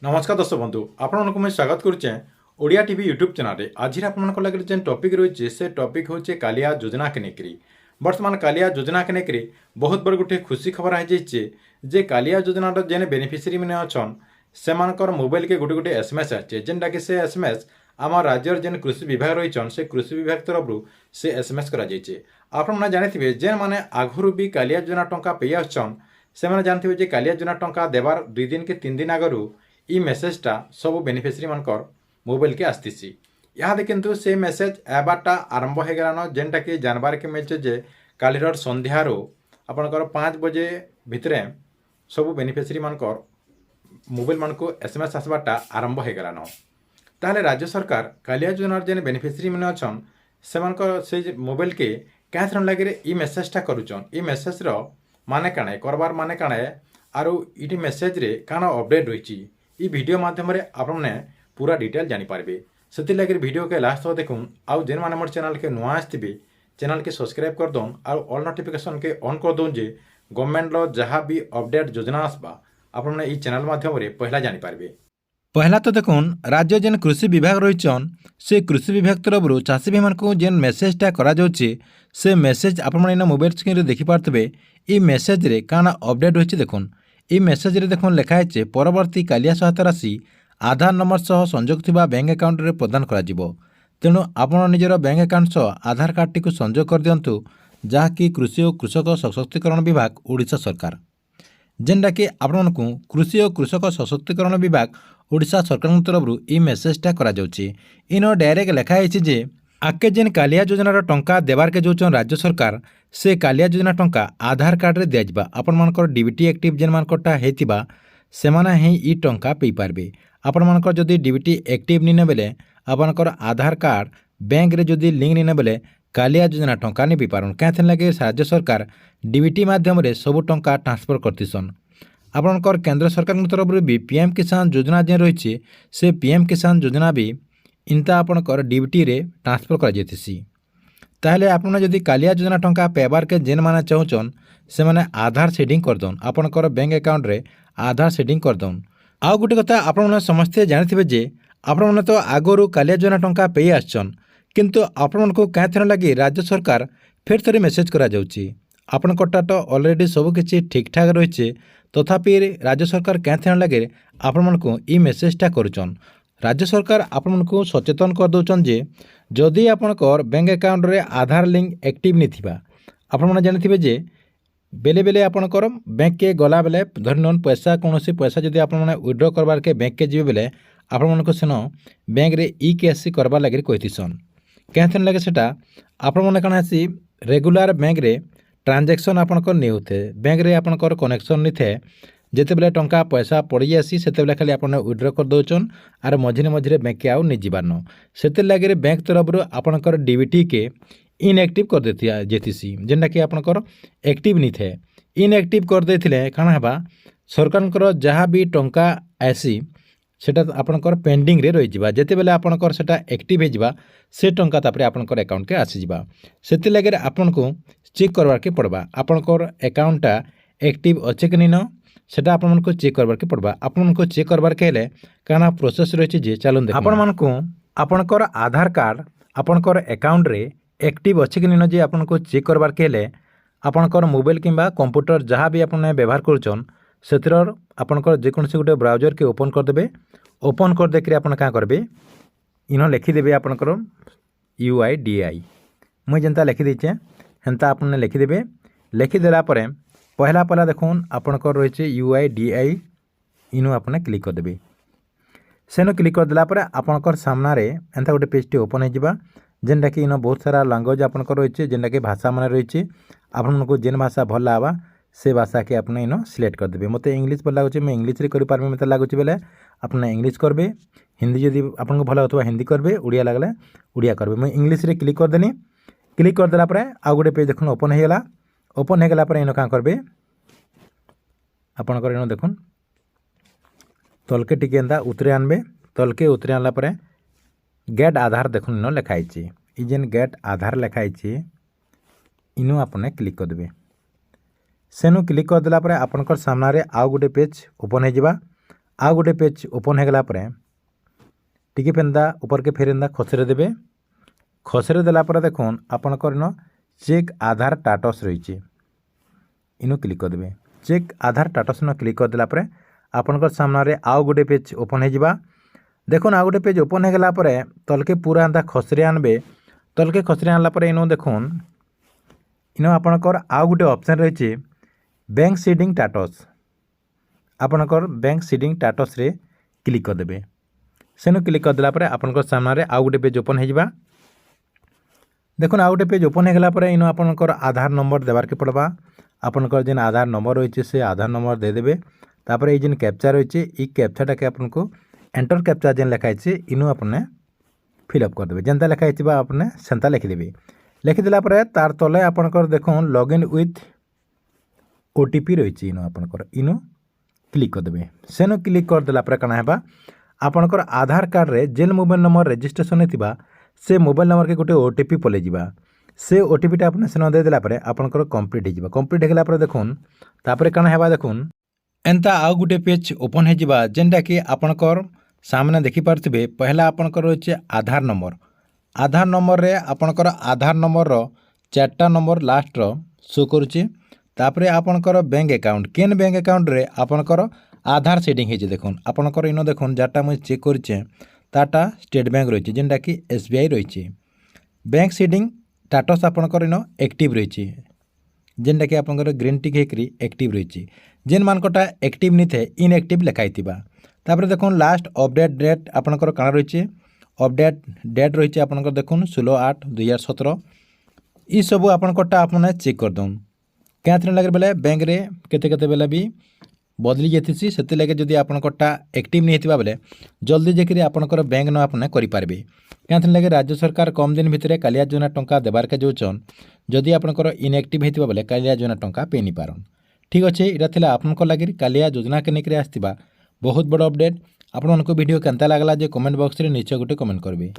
नमस्कार दर्शक बंधु आपको मैं स्वागत करुचे ओडिया टीवी यूट्यूब चैनल आज आप लगे जेन टॉपिक रही से टॉपिक हूँ कालिया योजना के नेकरी बर्तमान कालिया योजना के नेकरी बहुत बड़ गोटे खुशी खबर आई जे कालिया योजना जेन बेनिफिशियरी मैंने अच्छन से मोबाइल के गोटे गोटे एसएमएस आचे जेनटा कि से एसएमएस आम राज्यर जेन कृषि विभाग रही से कृषि विभाग तरफ से एसएमएस कर जानी जेन मैंने आगुरी भी कालिया योजना टंका पे आसन से जानते कालिया योजना टंका देवार 2 दिन के 3 दिन आगु इ मेसेजटा सब बेनिफिशियरी मानकर मोबाइल के आसतीसी यहाँ देखते से मेसेज एबारटा आरंभ हो गलान जेनटा कि जानबार के मिलचे जे कालीर संध्यार आपणकर 5 बजे भितर सब बेनिफिशियरी मानकर मोबाइल मान को एसएमएस आसबाटा आरंभ हो गलान ताहले राज्य सरकार कालिया योजनार जेन बेनिफिशियरी मैंने अच्छन से मोबाइल के क्या लगे इ मेसेजटा करुचन इ मेसेज माने काणे करबार माने काणे आरो इटी मेसेज रे काना अपडेट रही इ वीडियो माध्यम आपने पूरा डिटेल जानीपारे से लगे वीडियो के लास्ट तक देखून आउ जेन मैंने मोर चैनल के नुआ आसवे चैनल के सब्सक्राइब कर दौन आउ ऑल नोटिफिकेशन के ऑन कर दौन जे गवर्नमेंट जहाँ भी अपडेट योजना आसबा आपने इ चैनल माध्यम पहला जानीपारे। पहला तो देखुन राज्य जेन कृषि विभाग रहीचन से कृषि विभाग तरफ चाषी भाई मानक जेन मेसेजटा करा जाउछि से मेसेज आपन मोबाइल स्क्रीन रे देखि पारतबे इ मेसेज रे काना अपडेट होछि देखुन इ मेसेज रे देखुन लिखा है परवर्ती कालिया सहायता राशि आधार नंबर सह संजोग थिबा बैंक अकाउंट रे प्रदान करा जिवो तेणु आपण निजर बैंक अकाउंट सह आधार कार्ड टी संजोग कर दियंतु जहाँकि कृषि और कृषक सशक्तिकरण विभाग ओडिशा सरकार जेनटा कि आपको कृषि और कृषक सशक्तिकरण विभाग ओडिशा सरकार तरफ इ मेसेजटा करा जाउछि इनो डायरेक्ट लिखा है जे आके जेन कालिया योजनार टंका देवार के जोचन राज्य सरकार से कालिया योजना टंका आधार कार्ड रे दिया जिबा आपण मानकर डीबीटी एक्टिव जेन मानकटा हेतिबा सेमाने ही इ टंका पे पारबे आपण मानकर जदी डीबीटी एक्टिव निने बेले आपनकर आधार कार्ड बैंक रे जदी लिंक निने बेले कालिया योजना टंका नहीं पारन क्या लगे राज्य सरकार डीबीटी माध्यम रे सब टंका ट्रांसफर करतीसन आपनकर केंद्र सरकार तरफ भी पीएम किसान योजना जेन रही से पीएम किसान योजना भी इनता आपनकर डीबीटी रे ट्रांसफर कर जेतिसी ताहले आपन जदी कालिया योजना टंका पेबार के जेन माने चाहूचन से माने आधार सेटिंग कर दौन आपनकर बैंक अकाउंट रे आधार सेटिंग कर दौन आउ गोटे कथा आपन समस्ते जानिथिबे जे आपन तो आगरू कालिया योजना टंका पे आछन किंतु आपन को क्या लगे राज्य सरकार फिर थे मेसेज करा जाउची आपन कटा तो ऑलरेडी सब किछि ठीक ठाक रही तथापि राज्य सरकार क्या लगे आपण को इ मेसेजटा करुचन राज्य सरकार आपण को सचेतन कर दौचन जे जदि आपनकर बैंक अकाउंट रे आधार लिंक एक्टिव नहीं थिबा आपण माने जानिथिबे जे बेले बेले आपनकर बैंक के गला बेले धरन पैसा कौनसी पैसा जदि आपण माने विड्रॉ करबार के बैंक के जिबे बेले आपण मन को सेनो बैंक रे ई केएससी करबा लागि कहितिसन क्या लगे सेटा आपण माने कना आसी रेगुलर बैंक रे ट्रांजैक्शन आपनकर नहीं होते बैंक रे आपनकर कनेक्शन नहीं थे जिते बेले टंका पैसा पड़ी आसी से खाली आपने विड्रॉ कर दौचन आर मझे मझे बैंक के आउ नहीं जीवान से लगे बैंक तरफ आपनकर डीबीटी के इनएक्टिव कर देती जेतीसी जेनटा कि आपनकर एक्टिव नहीं थे इनएक्टिव कर देथिले काना हेबा सरकार जहाँ भी टंका आसी सेटा आपनकर पेंडिंग रे रही जिबा जेते बेले आपनकर सेटा एक्टिव हो जिबा से टंका तापरे आपनकर अकाउंट के आसी जिबा सेते लगे आपन को चेक करबार के पड़बा आपनकर अकाउंटटा एक्टिव अच्छे कि नहीं सेटा आपन को चेक करबार के पड़बा आपन को चेक करबार के हेले काना प्रोसेस रही जे चलन देख आपन मन को आपनकर आधार कार्ड आपनकर अकाउंट रे एक्टिव अच्छे कि नहीं जे आपन को चेक करबार के हेले आपनकर मोबाइल किंबा कंप्यूटर जहाँ भी आपन व्यवहार करुचन सेतिर आपनकर जेकोसी गोटे ब्राउजर के ओपन कर देबे ओपन कर देकरी आपन का करबे इनो लिखिदेबे आपनकर UIDI मुई जेनता लिखि देछे हेंता आपने लिखिदेबे लिखिदेला परे पहला पहला देखुन आपनकर रही UIDI इनो आपने क्लिक कर देबे सेनो क्लिक कर देला परे आपनकर सामना रे एंता गोटे पेज टी ओपन हो जिबा जेनटा कि इनो बहुत सारा लैंग्वेज आपनकर रही जेनटा कि भाषा माने रही आपन को जेन भाषा भल लावा से भाषा के अपने इनो सिलेक्ट कर देबे मते इंग्लिश भल लागुचे मैं इंग्लिश रे करि पारबे मते लागुचे बेले अपने इंग्लिश करबे हिंदी जदि आपन को भल होतबा हिंदी करबे उड़िया लागले उड़िया करबे मैं इंग्लिश रे क्लिक कर देनी क्लिक कर देला परे आ गोटे पेज देखुन ओपन हो गला ओपन हो गला परे इनो का करबे आपनकर इनो देखुन तलके टिके एंता उतरे आनबे तलके उतरे आनला परे गेट आधार देखुन इनो लिखाई छि इ जेन गेट आधार लिखाई छि इनो आपने क्लिक कर देबे सेनु क्लिक कर देला परे आपनकर सामना रे आउ गोटे पेज ओपन हो जिबा आउ गोटे पेज ओपन हो गला परे टिके पेंदा ऊपर के फेर एंदा खसरे देबे खसरे देला परे देखुन आपनकर इन चेक आधार स्टेटस रही इनु क्लिक कर देबे चेक आधार स्टेटस न क्लिक कर देला परे आपनकर सामने आउ गोटे पेज ओपन हो जिबा देखुन आउ गोटे पेज ओपन हो गला परे तलके पूरा एंदा खसरे आनबे तलके खसरे आनला परे इनु देखुन इनु आपनकर आउ गोटे ऑप्शन रही बैंक सीडिंग स्टेटस आपनकर बैंक सीडिंग स्टेटस रे क्लिक कर देबे सेनु क्लिक कर देला परे आपनकर सामने आउ गोटे पेज ओपन हो जिबा देखुन आउ गोटे पेज ओपन हो गला परे इनु आपनकर आधार नंबर देबार के पड़बा आपनकर जेन आधार नंबर रही से आधार नंबर दे देबे तापरे जेन कैप्चा रही ई कैप्चाटा के आपनको एंटर कैप्चा जेन लिखाई इनु अपने फिलअप कर देबे जेनता लिखाई आपने सेंता लिखिदेबे लिखिदेला परे तार तले आपनकर देखुन लॉगिन विथ ओटीपी रही इनु आपनकर इनु क्लिक कर देबे सेनु क्लिक कर देला परे काना हेबा आपनकर आधार कार्ड रे जेन मोबाइल नंबर रजिस्ट्रेशन हेतिबा से मोबाइल नंबर के गोटे ओटीपी पले जिबा से ओटीपीटा आपने सेन दे देला परे आपनकर कंप्लीट हो जिबा कंप्लीट हेगला परे देखुन तापरे काना हेबा देखुन एंता आउ गोटे पेज ओपन हो जिबा जेनटा कि आपनकर सामने देखि पारथिबे पहला आपनकर रही आधार नंबर रे आपनकर आधार नंबर रो 4टा नंबर लास्ट रो शो करूची तापरे आपनकर बैंक अकाउंट केन बैंक अकाउंट रे आपनकर आधार सेटिंग हे देखुन आपनकर इनो देखुन जाटा मुझे चेक करूचे ताटा स्टेट बैंक रही जेनटा कि एसबीआई रही बैंक सेटिंग स्टेटस आपनकर इनो एक्टिव रही जेनटा कि आपनकर ग्रीन टिक हेकरी एक्टिव रही जेन मानकटा एक्टिव नहीं थे इनएक्टिव लिखाई तापर देखुन लास्ट अपडेट डेट आपनकर काना रही अपडेट डेट रही आपनकर देखुन 16/8/2017 ई सब आपनकटा आपने चेक कर दउन क्या लगे बेले बैंक रे केते केते बेले भी बदली जाती से लगे जदि आपनकटा एक्टिव नहीं होता बेले जल्दी जाकि आपनकर बैंक न आपने करेंगे क्या लगे राज्य सरकार कम दिन भितर कालिया योजना टंका देबार के जोचन जदि आपनकर इनएक्टिव होता बेले कालिया योजना टंका पे नहीं पारन ठीक अच्छे यहाँ आपनकर लगे कालिया योजना के लेकर आसवा बहुत बड़ अपडेट आपको वीडियो केनता लगला जे कमेंट बॉक्स रे नीचे गोटे कमेंट करेंगे।